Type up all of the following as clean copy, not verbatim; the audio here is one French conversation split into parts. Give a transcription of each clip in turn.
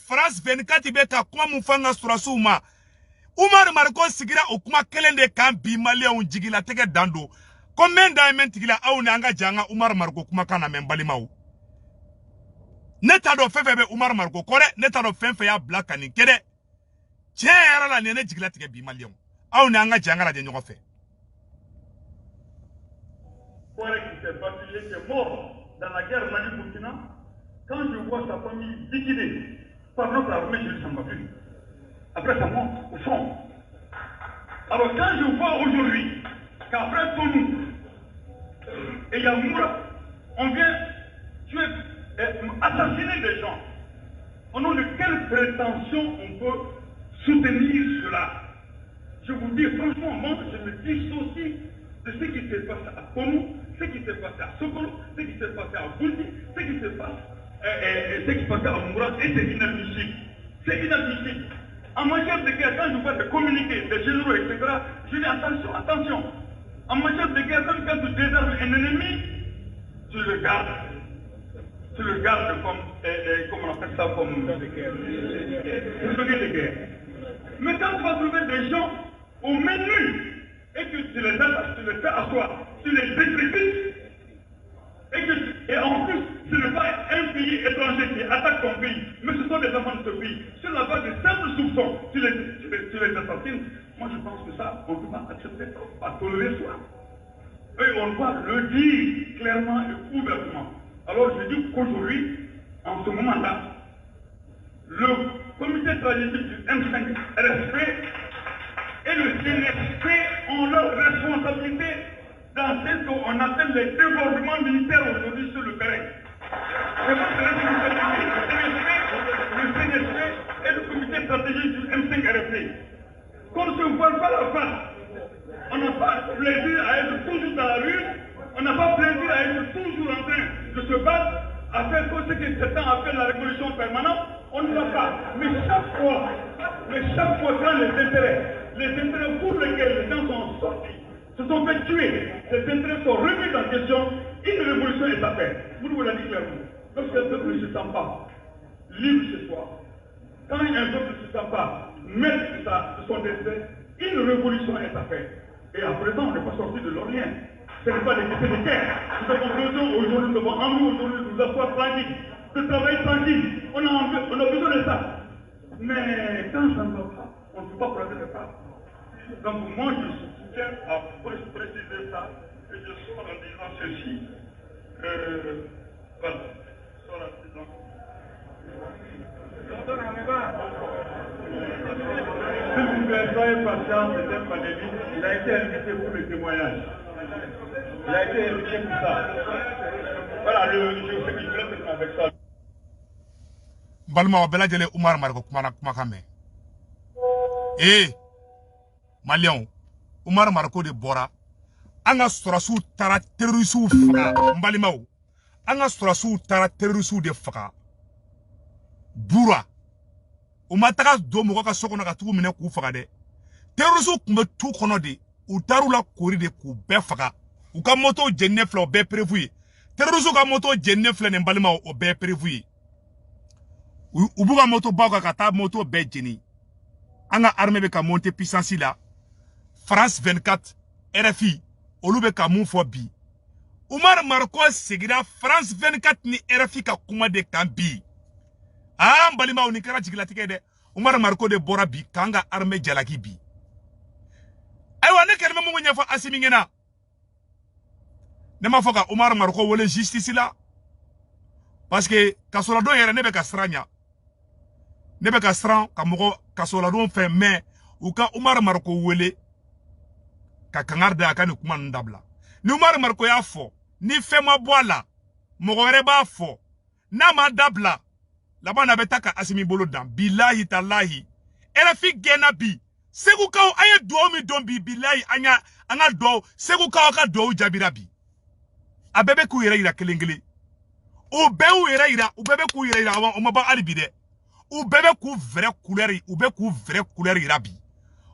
France 24 be ka kuma mun fanga surasu ma Umar Marko sigira o kuma kelende kan bi Malien jigila tege dando combien d'années tigila aw nanga janga Umar Marko kuma kana men balimaw neta do fefe be Umar Marko kore neta do fenfe ya black ani kede tiara la nene jigila tege bi Malien aw nanga janga la de ñoko fe qui s'est battu, il était mort dans la guerre Mali-Burkina. Quand je vois sa famille liquidée par notre armée, je ne sens pas plus. Après, ça monte au fond. Alors, quand je vois aujourd'hui qu'après Tonou et Yamoura, on vient tuer, assassiner des gens, au nom de quelle prétention on peut soutenir cela? Je vous dis franchement, moi, je me dissocie de ce qui s'est passé à Tonou, ce qui s'est passé à Sokolo, ce qui s'est passé à Bouti, ce qui s'est passé à Moura, et c'est inadmissible. C'est inadmissible. En matière de guerre, quand je vois des communiqués, des généraux, etc., je dis attention, attention. En matière de guerre, même quand tu désarmes un ennemi, tu le gardes. Tu le gardes comme, comment on appelle ça, comme prisonnier de guerre. Mais quand tu vas trouver des gens au menu, et que tu les attaches, tu les fais asseoir, tu les décrépites, et en plus, ce n'est pas un pays étranger qui attaque ton pays, mais ce sont des enfants de ce pays. Sur la base de simples soupçons, tu les assassines. Moi, je pense que ça, on ne peut pas accepter, pas tolérer cela. Et on doit le dire clairement et ouvertement. Alors, je dis qu'aujourd'hui, en ce moment-là, le comité stratégique du M5 RSP et le CNSP ont leur responsabilité dans ce qu'on appelle les débordements militaires aujourd'hui sur le terrain. C'est votre responsabilité, le CNSP et le comité stratégique du M5 RSP. Qu'on ne se voit pas la face. On n'a pas plaisir à être toujours dans la rue, on n'a pas plaisir à être toujours en train de se battre, à faire ce que certains appellent la révolution permanente, on ne l'a pas. Mais chaque fois quand les intérêts pour lesquels les gens sont sortis, se sont fait tuer, ces intérêts sont remis en question, une révolution est à faire. Vous l'avez dit clairement. Lorsqu'un peuple ne se sent pas libre chez soi, quand un peuple ne se sent pas maître de son destin, une révolution est à faire. Et à présent, on n'est pas sorti de l'Orient. Ce n'est pas des questions de guerre. Nous avons besoin aujourd'hui, nous avons envie aujourd'hui de nous asseoir tranquille, de travailler tranquille. On a besoin de ça. Mais quand ça ne va pas, on ne peut pas prendre le pas. Donc moi, je tiens à préciser ça, et je sors en disant ceci. Voilà, je sors en disant. S'il vous plaît, soyez patient, c'est un pandémie. Il a été invité pour le témoignage. Il a été invité pour ça. Voilà, je sais qu'il voulait avec ça. Balma bela jele Umar Marko kuma kame. Malien Umar Marko de bora. Anga sorasu tara terrorisu faka mbalimaw. Anga sorasu tara terrorisu de faka. Bura. Umataka do moko ka sokona ka tugu mine ku faga de. Terrorisu kumbe tu kono de. Utaru la kori de ku be faga. Uka moto jenne fla o be prévu. Terrorisu ka moto jenne fla ne mbalimaw o be prévu. Ubuga moto baga kata moto be jeni. Anga armée be ka monter puissance la. France 24 RFI olube ka mun fo bi. Umar Marko sigira France 24 ni RFI ka kuma de kan bi. Mbalima ni kara jigila tike de Umar Marko de bora bi kanga armée jalaki bi. Aywa ne kelme mu nyefo asimi ngena. Ne ma foka Umar Marko wole justice la. Parce que kasola do yere ne be ka sranya. Ne be ka sran ka mogo kasola do fe mais ou ka Umar Marko wele ka kangarda ka ni kuma ndabla. Ni Umar Marko ya fo ni fe ma boala mogo were ba fo na ma dabla la bana betaka asimi bolo dan billahi tallahi RFI gena bi segu kaw aye do mi don bi billahi anga do segu kaw ka do jabira bi abebe ku yere ira kelengele o be u yere ira u bebe ku yere ira o ma ba alibi de u bebe ku vrai couleur u be ku vrai couleur ira bi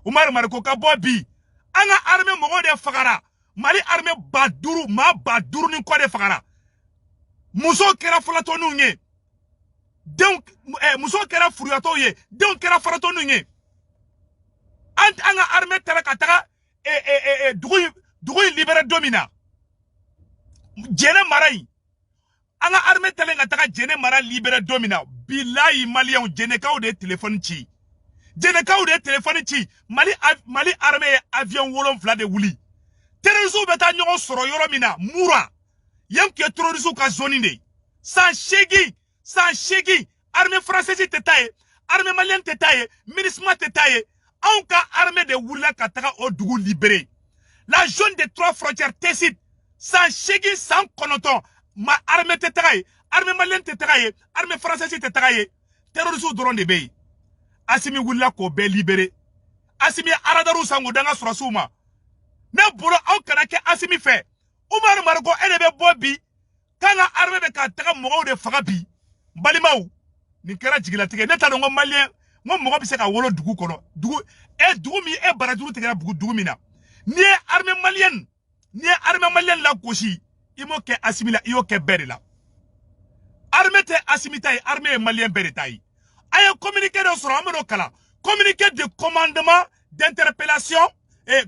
Umar Marko ka bo bi anga armée mogo de fagara mali armée baduru ni ko de fagara muso kera fala to nunye donc muso kera furiyato ye donc kera farato nunye anga armée tara kataka dugu libéré domina jene marai anga armée tara kataka jene mara libéré domina billahi malien jene kaw de téléphone ci jene kaw de téléphone ci mali armée avion wolonfla de wuli terrorisme beta ñogo soro yoro mina mura yanke terrorisme ka zone de sans shegi armée française te taye armée malienne te taye ministre te taye en cas armée de wula kataka o dugu libéré la zone des 3 frontières Tessit sans shegi sans konoton ma armée te taye armée malienne te taye armée française te taye terrorisme doron de bey asimi wula ko be libéré asimi aradaru sango danga surasuma ne bolo aw kana ke asimi fait Oumar Marko enebe bobi kanga armée be ka taga mogo de faga bi balimaw ni kera jigila tege ne tano ngo malien ngo mogo bi se ka wolo dugu kono dugu mi barajuru tege dugu mina ni armée malienne la koshi imo ke asimila iyo ke berila armée te asimita armée malien beritayi aya communiqué de soro ameno kala communiqué de commandement d'interpellation et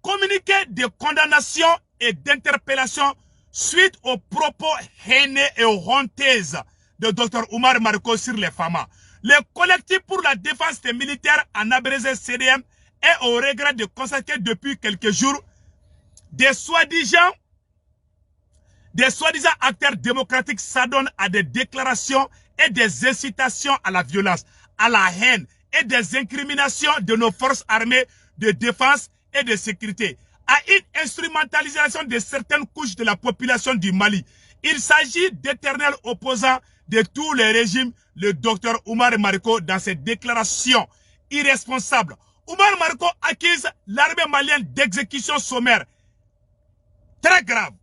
communiqué de condamnation et d'interpellation suite aux propos haineux et honteuses de Dr Oumar Marko sur les femmes. Le collectif pour la défense des militaires en abrégé CDM est au regret de constater depuis quelques jours des soi-disant acteurs démocratiques s'adonnent à des déclarations et des incitations à la violence, à la haine et des incriminations de nos forces armées de défense et de sécurité, à une instrumentalisation de certaines couches de la population du Mali. Il s'agit d'éternels opposants de tous les régimes, le docteur Oumar Marko, dans ses déclarations irresponsables. Oumar Marko accuse l'armée malienne d'exécution sommaire. Très grave.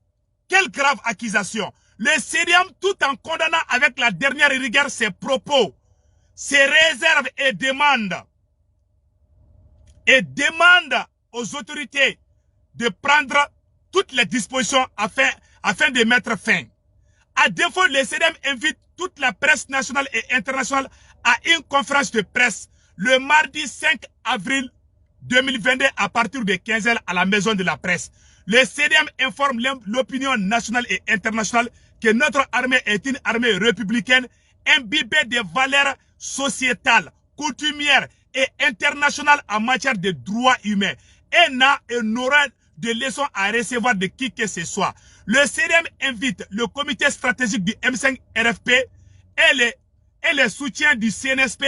Quelle grave accusation. Le CDM, tout en condamnant avec la dernière rigueur ses propos, ses réserves et demande aux autorités de prendre toutes les dispositions afin de mettre fin. À défaut, le CDM invite toute la presse nationale et internationale à une conférence de presse le mardi 5 avril 2022 à partir de 15h à la maison de la presse. Le CDM informe l'opinion nationale et internationale que notre armée est une armée républicaine imbibée de valeurs sociétales, coutumières et internationales en matière de droits humains et n'aura de leçons à recevoir de qui que ce soit. Le CDM invite le comité stratégique du M5 RFP et les soutiens du CNSP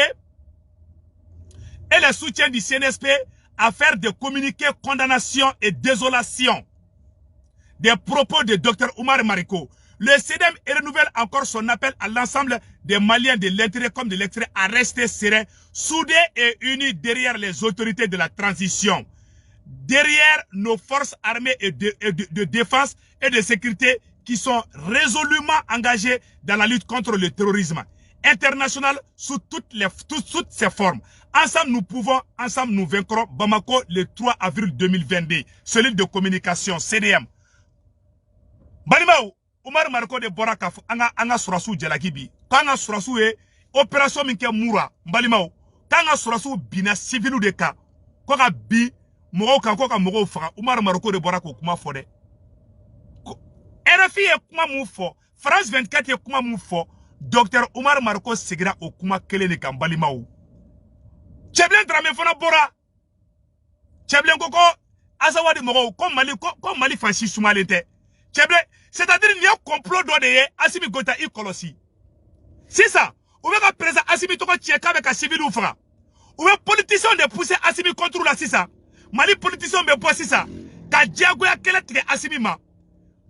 à faire des communiqués condamnation et désolation des propos de Dr Oumar Marko. Le CDM renouvelle encore son appel à l'ensemble des Maliens de l'intérieur comme de l'extérieur à rester sereins, soudés et unis derrière les autorités de la transition, derrière nos forces armées et de défense et de sécurité qui sont résolument engagées dans la lutte contre le terrorisme international sous toutes ses formes. Ensemble nous pouvons, ensemble nous vaincrons. Bamako le 3 avril 2022. Cellule de communication CDM. Balimaou, Oumar Marko de Boraka anga surasu jalakibi. Kanga surasu e opération minke moura. Balimaou, kanga surasu bina civilu de ka. Koka bi mogo kan koka mogo faga. Oumar Marko de Boraka kuma fode. RFI e kuma mou fo. France 24 e kuma mou fo. Dr Oumar Marko segira o kuma kele de kan balimaou. Tcheblen drame fona bora. Tcheblen koko azawadi mogo ko Mali fansi sumalete. Tcheblen, c'est-à-dire il y a un complot d'ODE Assimi Gota i kolosi. C'est ça. Ou bien présent Assimi toko tcheka avec un civil ou fra. Ou bien politicien de pousser Assimi contre la sisa. Mali politicien de pousser ça. Ka diago ya kele tike Assimi ma.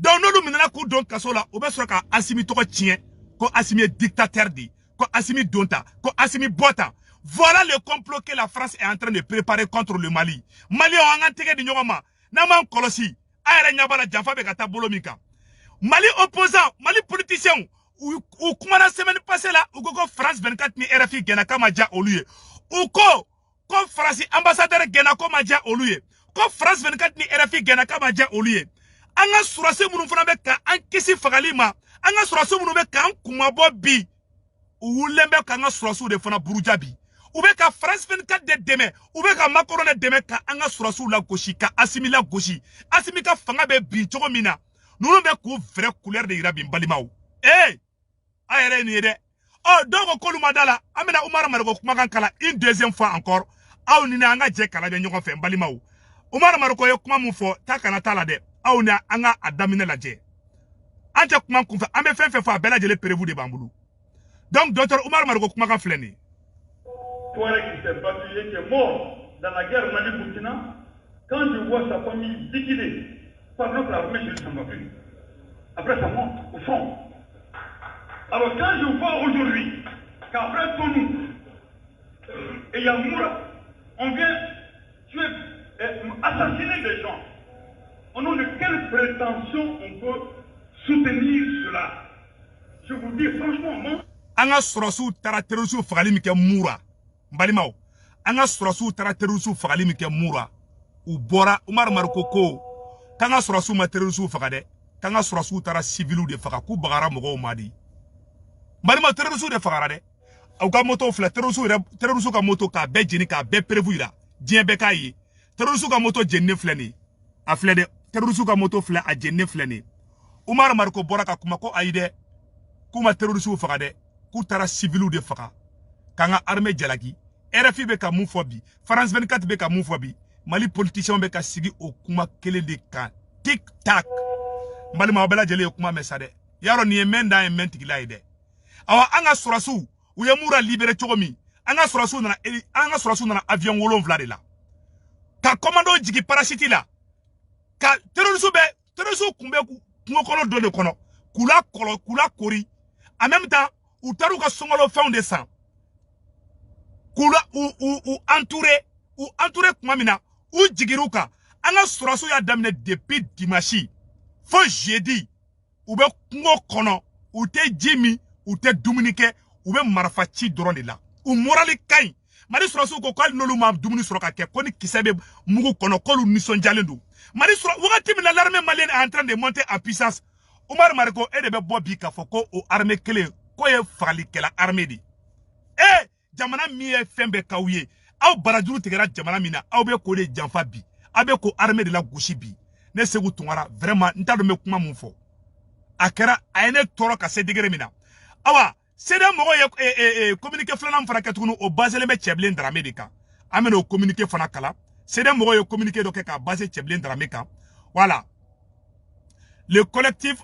Donc nous minana ku don kasola ou bien soka Assimi toko tien ko Assimi est dictateur di, ko Assimi donta, ko Assimi bota. Voilà le complot que la France est en train de préparer contre le Mali. Mali on a tege di nyoma. Naman kolosi. Aere nyabala jafa be kata bolomika. Mali opposant, Mali politicien ou comment la semaine passée là, ou ko France 24 ni RFI gena kama ja oluye. Ou ko France ambassadeur gena kama ja oluye. Ko France 24 ni RFI gena kama ja oluye. Anga surase munu fana be ka an kisi fagalima. Anga surase munu be ka an kumabo bi. ou lembe ka nga surasu de fana burujabi ou be ka France 24 de deme ou be ka Macron de deme ka anga surasu la goshi ka Assimi la goshi Assimi ka fanga be bi chogo mina nunu be ko vrai couleur de irabi mbalimaw ayere ni de oh donc ko luma dala amina Umar Marko kuma kan kala une deuxième fois encore aw ni anga je kala be nyoko fe mbalimaw Umar Marko ye kuma mu fo ta kana tala de aw ni anga adamine la je ante kuma kun fe ambe fe fa bela jele prévu de bambulu donc docteur Umar Marko kuma kan fleni Touareg qui s'est battu et qui est mort dans la guerre Mali-Burkina, quand je vois sa famille liquidée par notre armée, je ne s'en va plus. Après, ça monte au fond. Alors, quand je vois aujourd'hui qu'après Tonou et Yamoura, on vient tuer, assassiner des gens, au nom de quelle prétention on peut soutenir cela? Je vous dis franchement, moi... Anga surasu tara terusu fagali mi ke mura mbalimaw anga surasu tara terusu fagali mi ke mura u bora Umar Marko ko kanga surasu ma terusu fagade kanga surasu tara civilu de faga ku bagara mogo madi mbalima terusu de fagara de au ka moto fla terusu ka moto ka be jeni ka be prévu ira dien be ka yi terusu ka moto jenne fleni a flede terusu ka moto fla a jenne fleni Umar Marko bora ka kuma ko ayide kuma terusu fagade ku tara civilu de faga kanga armée jalaki RFI be ka mun fo bi France 24 be ka mun fo bi Mali politicien be ka sigi o kuma kele de kan tic tac mbali ma bela jele kuma mesade yaro ni emenda en mentigila ide awa anga surasu u ye mura libéré chogomi anga surasu na avion wolon vla de la ka commando jigi parachute la ka terrorisme kumbe ku kono do de kono kula kori en même temps ou taru ka songolo fond de sang kula ou entouré kumamina ou jigiruka anga surasu ya damne depuis dimanche fo jeudi ou be kungo kono ou te jimi ou te dumunike ou be marfachi doron de la ou morali kain mari surasu ko kal nolu ma dumuni soroka ke koni kisebe mugu kono kolu nisonjalendu mari surasu wakati mina l'armée malienne est en train de monter en puissance Umar Marko e de be bobi ka foko o armée clé ko ye fali kela armée di jamana mi e fembe kawye aw barajuru tigera jamana mina aw be ko de janfa bi abe ko armée de la gauche bi ne segu tungara vraiment ntado me kuma mun fo akera ayene toro ka se degré mina awa sede mogo ye communiqué flana fana katunu o basele be Tcheblen Dramé de kan ameno communiqué fana kala sede mogo ye communiqué do ke ka base Tcheblen Dramé kan voilà le collectif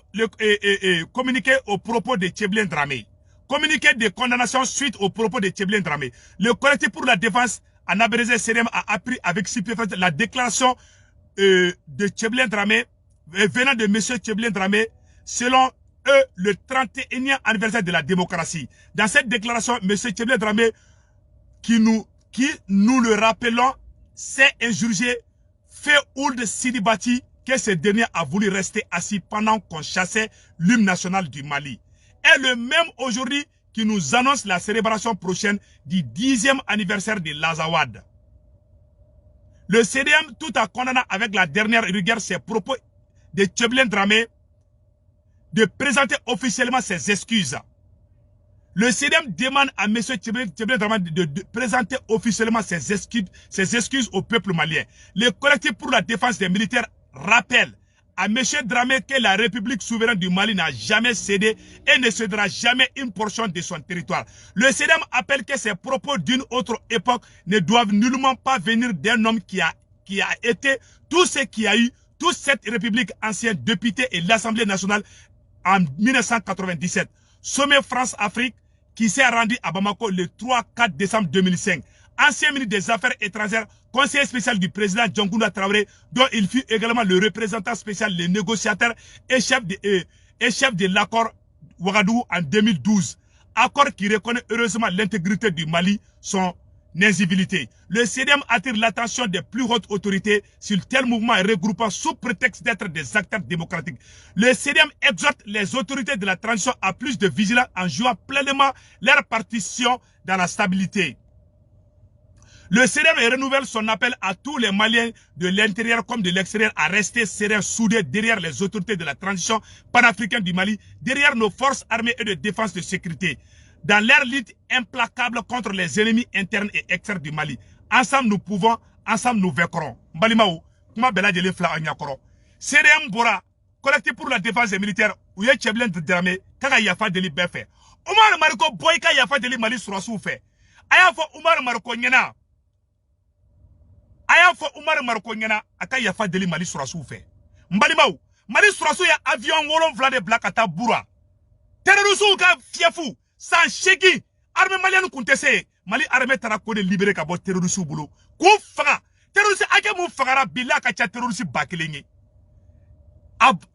communiqué au propos de Tcheblen Dramé. Communiqué de condamnation suite au propos de Tcheblen Dramé. Le collectif pour la défense en Abrézé CDM a appris avec stupéfaction la déclaration de Tcheblen Dramé venant de M. Tcheblen Dramé selon eux le 31e anniversaire de la démocratie. Dans cette déclaration, M. Tcheblen Dramé, qui nous le rappelons, s'est injurgé fait Ould Sidibati que ce dernier a voulu rester assis pendant qu'on chassait l'hymne national du Mali. Et le même aujourd'hui qui nous annonce la célébration prochaine du 10e anniversaire de l'Azawad. Le CDM, tout en condamnant avec la dernière rigueur ses propos de Tcheblen Dramé, de présenter officiellement ses excuses. Le CDM demande à M. Tcheblen Dramé de présenter officiellement ses excuses au peuple malien. Le collectif pour la défense des militaires rappelle à M. Dramé que la République souveraine du Mali n'a jamais cédé et ne cédera jamais une portion de son territoire. Le CDM appelle que ces propos d'une autre époque ne doivent nullement pas venir d'un homme qui a été tout ce qui a eu, toute cette République ancienne, député et l'Assemblée nationale en 1997. Sommet France-Afrique qui s'est rendu à Bamako le 3-4 décembre 2005. Ancien ministre des Affaires étrangères, conseiller spécial du président Djangouna Traoré, dont il fut également le représentant spécial, le négociateur et chef de l'accord Ouagadougou en 2012. Accord qui reconnaît heureusement l'intégrité du Mali, son incivilité. Le CDM attire l'attention des plus hautes autorités sur tel mouvement regroupant sous prétexte d'être des acteurs démocratiques. Le CDM exhorte les autorités de la transition à plus de vigilance en jouant pleinement leur partition dans la stabilité. Le CDM renouvelle son appel à tous les Maliens de l'intérieur comme de l'extérieur à rester sereins, soudés derrière les autorités de la transition panafricaine du Mali, derrière nos forces armées et de défense de sécurité. dans leur lutte implacable contre les ennemis internes et externes du Mali. Ensemble nous pouvons, ensemble nous vaincrons. Mbalimao, kuma bela jele fla anyakoro. CDM Bora, collectif pour la défense des militaires, où y a Tcheblen de Dramé, Kaka Yafa Deli Befe. Omar Marco Boyka Yafa Deli Mali Surasou fait. Aya fo Omar Marco Nyana. Aya fo Omar Marco Nyana, Aka Yafa Deli Mali Surasou fait. Mbalimao, Mali Surasou ya avion wolon vla de Blakata Boura. Terrorisou ka fiefou, sans chegi, armée malienne kontese, Mali armée tarako de libérer kabo terrorisou boulot. Kou faga, terrorisou ake mou fagara bila ka cha terrorisou bakelenye.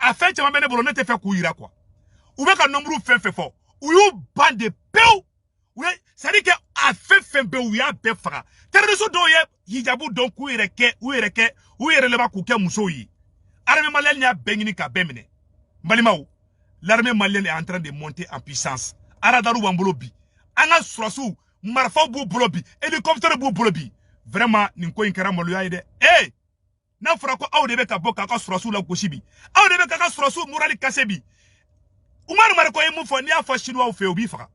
A fait tu m'as mené pour ne te faire courir quoi. Ou bien qu'un nombre fait fort. Ou you bande de peu. Oui, ça dit que a fait peu ou ya be fara. Terrorisme do ye hijabu donc ou ereke ou le ba ku ke muso yi. Armée malienne ya bengini ka bemene. Mbalimao, l'armée malienne est en train de monter en puissance. Aradaru bambolobi. Anga surasu marfa bu bolobi, hélicoptère bu bolobi. Vraiment ninko inkara molu ya ide. Eh! Na frako aw de be ka boka ka surasu la goshibi aw de be ka surasu morali kasebi Umar Marko e mu fo ni afa chinois ou fe obi faka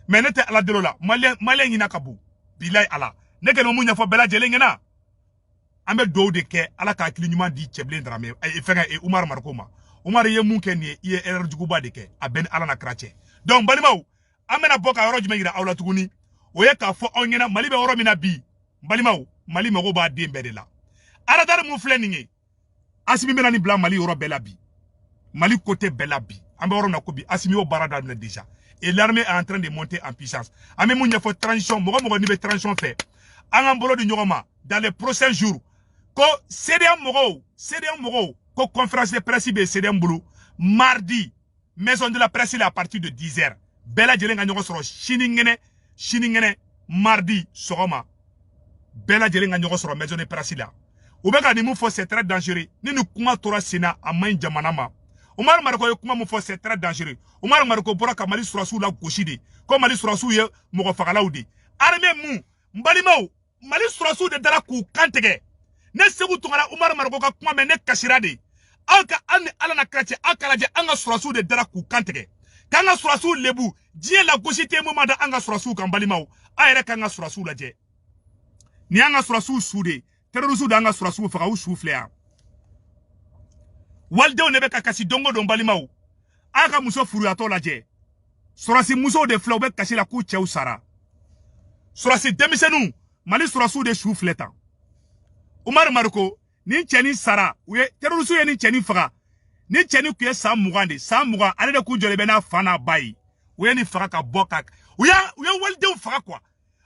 mais nete ala de lola malien ina kabu bilay ala ne ke no mu nya fo bela jele ngena ambe do de ke ala ka kili nyuma di Tcheblen Dramé e fenga e Umar Marko ma Umar ye mu ke ni ye erreur juguba de ke aben ala na krache donc balimaw amena boka yoro jume ngira awla tuguni o ye ka fo ongena mali be woro mina bi balimaw mali mago ba dembe de la Aradar moufleninge. Asimi menani blanc Mali euro belabi. Mali côté belabi. Ambe oro na kobi. Asimi o barada déjà. Et l'armée est en train de monter en puissance. Ame mounya faut transition. Mogo nibe transition fait. Angambolo de Nyogoma. Dans les prochains jours. Ko CDM Mogo. Ko conférence de presse be CDM Boulou. Mardi. Maison de la presse à partir de 10h. Bela jelenga nyogo soro. Shiningene. Mardi. Soroma. Bela jelenga nyogo soro. Maison de presse là. Oubeka ni moufo c'est très dangereux. Ni nous kuma tora sena a main jamanama. Omar Marko kuma moufo c'est très dangereux. Omar Marko bora ka Mali Surasou la goshide. Comme Mali Surasou ye mogo fagalaudi. Armée mou. Mbalimao. Mali Surasou de dara ku kantege. Ne segu tungana Omar Marko ka kuma me ne kashirade. Anka ane ala na krache. Anka laje anga Surasou de dara ku kantege. Kanga Surasou lebu. Dien la goshite mou manda anga Surasou ka mbalimao. Aere kanga Surasou laje. Ni anga Surasou soude. Terrorisou danga surasu faka ou souffler. Walde o nebe kasi dongo don balimao. Aka muso furu ato laje. Surasi muso de fla obe kasi la ku cheu sara. Surasi demisenu Mali surasu de souffleta. Omar Marko ni cheni sara. Uye terrorisou ye ni cheni faka. Ni cheni kuye sa mugande. Sa muga ale de ku jole bena fana bayi. Uye ni faka ka bokak. Uye walde o faka kwa.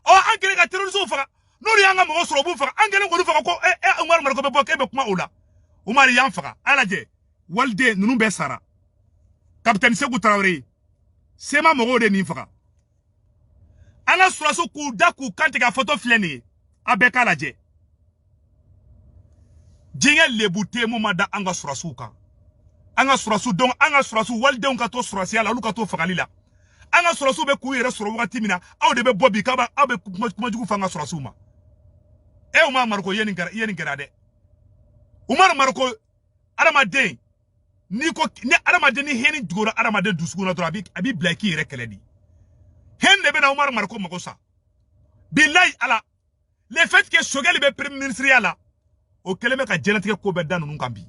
O ankele ka terrorisou faka. Nous yanga mo soro bu faka angelen ko faka ko Omar Marko be boke be kuma ola Omar yan faka alaje walde nunu be sara capitaine Segou Traoré sema mo de ni faka ana surasu ku daku kante ka photo fleni abeka alaje jingel lebute mo mada anga surasu ka anga surasu donc anga surasu walde on ka to surasi ala lu ka to faka lila anga surasu be ku yere soro wakati mina aw de be bobi kaba abe kuma jugu fanga surasu ma Omar Marko yeni garade. Omar Marko Aramaden ni Aramaden ni heni dugora Aramaden dusuguna to abi blaki yere keledi. Hen de bena Omar Marko makosa. Billahi ala le fait que Shogel be premier ministre ala o keleme ka jelatike ko be danu nkambi.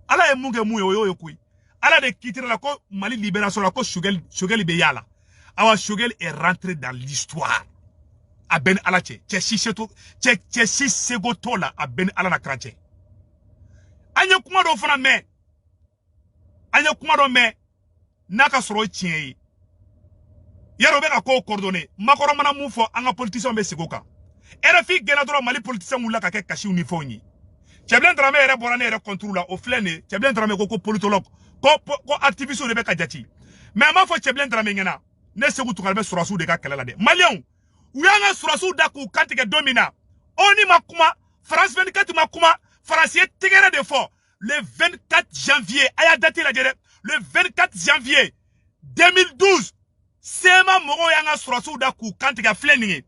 Ala e munge mu yo kuyi. Ala de kitira la ko Mali libération la ko Shogel be yala. Awa Shogel est rentré dans l'histoire. A ben alache che si segotola a ben ala na krache anya kuma do fana me naka soro chien yaro be ka ko coordonner makoro mana mu fo anga politicien be segoka RFI gena dro Mali politicien wula ka ke kashi uniforme Tcheblen Dramé ere borane ere contrôle la o flene Tcheblen Dramé ko politologue ko activiste de be ka jati mais ma fo Tcheblen Dramé ngena ne segu to kalbe surasu de ka kala de Malien Uyanga surasu daku kantike domina. Oni makuma, France 24 makuma, Français tigere de fort. Le 24 janvier, aya date la jere, le 24 janvier 2012, sema moro yanga surasu daku kantike fleninge.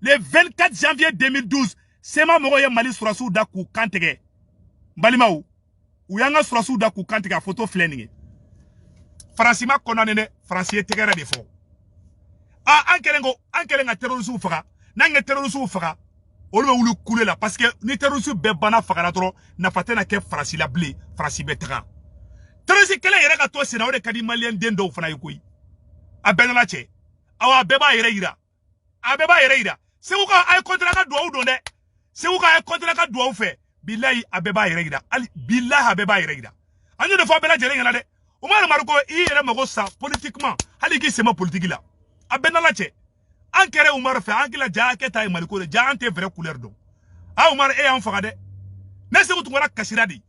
Le 24 janvier 2012, sema moro ya Mali surasu daku kantike. Balimau, uyanga surasu daku kantike photo fleninge. Francima konanene, Français tigere de fort. Ah, en kelenga terrorisme faga. Nange terrorisme faga. Olu be wulu kule la parce que ni terrorisme be bana faga la tro na fatena ke farasi la blé, farasi betra. Terrorisme kele yere ka to sena o de kadi malien den do fana yikoyi. A benala che. Awa beba yere ira. A beba yere ira. Se uka ay kontra ka do donde. Se uka ay kontra ka do fe. Billahi a beba yere ira. Ali billahi a beba yere ira. Anyo de fo bela jele ngala de. Omar Marko i yere mago sa politiquement. Hali ki sema politique la. A benala che. An kere Umar fe an kila ja ke tay maliko de ja ante vrai couleur do a Umar e an faga de ne se mutungara kasira di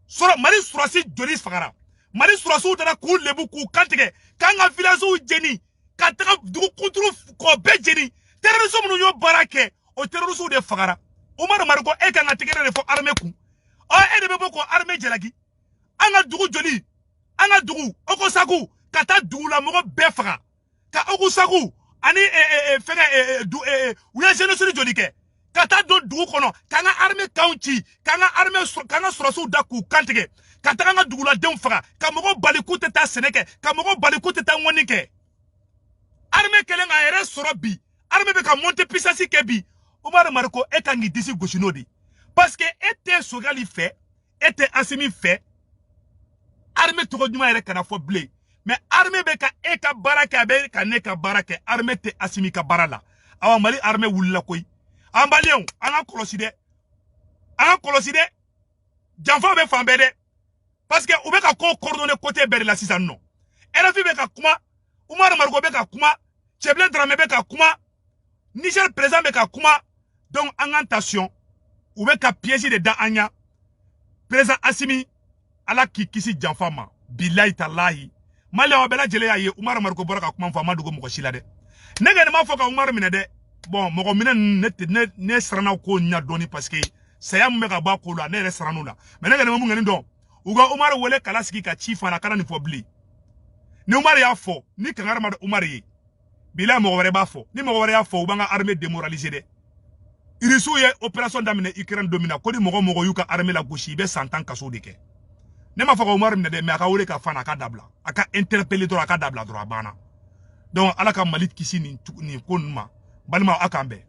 sura mari surasi joli fagara mari surasu dara ku lebu ku kantige kanga village jeni ka taga dugu kunturu ko be jeni terrorisme nu yo barake o terrorisme de fagara Umar Marko e kan atigere de fo armée ku o e de be boko armée jelagi anga dugu joli anga dugu oko sagu kata dugu la mo be faga ka oko sagu ani uya génocide joli ke kata do dugu kono kanga armée kaunti kanga armée kanga surasu da ku kantige kata kanga dugu la dem faga ka mogo baliku teta seneke ka mogo baliku teta ngoni ke armée kelenga ere sorobi armée be ka monter puissance ke bi Omar Marko e kangi disi goshino di parce que était sogali fait était asimi fait armée to djuma ere kana fo blé. Mais armée beka eka baraka be ka ne ka baraka armée te asimi ka barala awa mali armée wulila koy ambalion anga koloside janfa be fambe de parce que ou beka ko coordonner côté ber la sisa non RFI beka kuma Umar Marko beka kuma Cheblin Dramé beka kuma Niger président beka kuma donc en attention ou beka piège de da anya président asimi ala ki kisi janfa ma billahi tallahi Malia wabela jele ya ye Umar Marko boraka kuma fama dugo moko shila de nega ne ma foka Umar mine de bon moko mine ne sarana ko nya doni parce que saya mu ka ba ko la ne re saranu la mais nega ne mu ngani don uga Umar wole kala siki ka chifa na kana ni fobli ni Umar ya fo ni kangara ma Umar ye bila mo wore ba fo ni mo wore ya fo ubanga armée démoralisée de irisu ye opération damine Ukraine domina ko di mogo yuka armée la gauche be 100 ans kaso de ke ne ma faka Umar mine de me aka wole ka fana ka dabla aka interpeller dro aka dabla dro bana donc ala ka malit kisi ni konma balma akambe